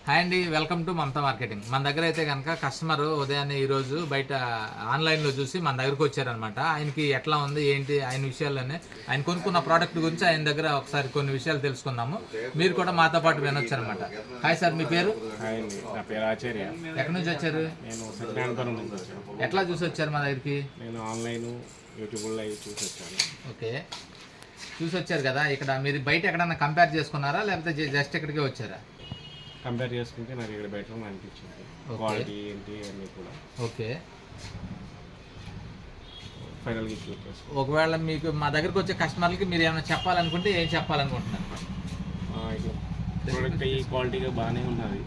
Hi అండి, welcome to Mamata marketing. మన దగ్గర అయితే కనుక కస్టమర్ ఉదయాన్నే ఈరోజు బయట ఆన్లైన్లో చూసి మన దగ్గరకు వచ్చారనమాట. ఆయనకి ఎట్లా ఉంది ఏంటి ఆయన విషయాల్లోనే ఆయన కొనుక్కున్న ప్రోడక్ట్ గురించి ఆయన దగ్గర ఒకసారి కొన్ని విషయాలు తెలుసుకుందాము. మీరు కూడా మాతో పాటు వినొచ్చు అనమాట. హాయ్ సార్, మీ పేరు? హాయ్ అండి, నా పేరు ఆచార్య. ఎక్కడి నుంచి వచ్చారు? నేను సత్యనారాయణపురం నుంచి వచ్చాను. ఎట్లా చూసి వచ్చారు మా దగ్గరికి? నేను ఆన్లైన్ యూట్యూబ్లో చూసి వచ్చాను. ఓకే, చూసి వచ్చారు కదా. ఇక్కడ మీరు బయట ఎక్కడన్నా కంపేర్ చేసుకున్నారా లేకపోతే జస్ట్ ఇక్కడికే వచ్చారా? కంపేర్ చేసుకుంటే నాకు ఇక్కడ బెటర్ అనిపించింది. క్వాలిటీ ఏంటి అన్నీ కూడా. ఓకే, ఫైనల్గా చూస్ చేసుకో. ఒకవేళ మీకు మా దగ్గరకు వచ్చే కస్టమర్లకి మీరు ఏమైనా చెప్పాలనుకుంటే ఏం చెప్పాలనుకుంటున్నారు? ఇట్లా ప్రోడక్ట్ ఈ క్వాలిటీగా బాగానే ఉన్నది.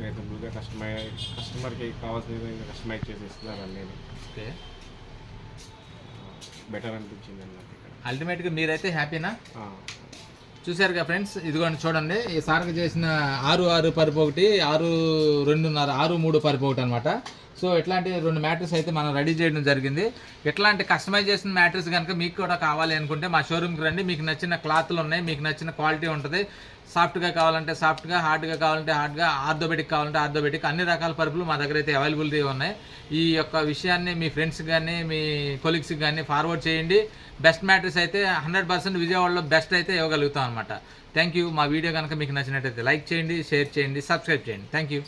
రీజనబుల్గా కస్టమర్కి కావాల్సిన విధంగా కస్టమైజ్ చేసి ఇస్తున్నారు అన్నీ. ఓకే, బెటర్ అనిపించింది అన్నమాట ఇక్కడ. అల్టిమేట్గా మీరైతే హ్యాపీనా? చూశారుగా ఫ్రెండ్స్, ఇదిగోండి చూడండి. ఈ సార్కి చేసిన 6 పరిపు ఒకటి, 6 2.5, 6 3 పరిపు ఒకటి అనమాట. సో ఇట్లాంటి 2 మ్యాట్రెస్ అయితే మనం రెడీ చేయడం జరిగింది. ఇట్లాంటి కస్టమైజ్ చేసిన మ్యాట్రెస్ కనుక మీకు కూడా కావాలి అనుకుంటే మా షోరూమ్కి రండి. మీకు నచ్చిన క్లాత్లు ఉన్నాయి, మీకు నచ్చిన క్వాలిటీ ఉంటుంది. సాఫ్ట్గా కావాలంటే సాఫ్ట్గా, హార్డ్గా కావాలంటే హార్డ్గా, ఆర్థోబెటిక్ కావాలంటే ఆర్థోబెటిక్, అన్ని రకాల పరుపులు మా దగ్గర అయితే అవైలబిలిటీ ఉన్నాయి. ఈ యొక్క విషయాన్ని మీ ఫ్రెండ్స్కి కానీ మీ కొలీగ్స్కి కానీ ఫార్వర్డ్ చేయండి. బెస్ట్ మ్యాట్రెస్ అయితే 100% విజయవాడలో బెస్ట్ అయితే ఇవ్వగలుగుతాం అనమాట. Thank you. మా వీడియో కనుక మీకు నచ్చినట్టయితే లైక్ చేయండి, షేర్ చేయండి, సబ్స్క్రైబ్ చేయండి. Thank you.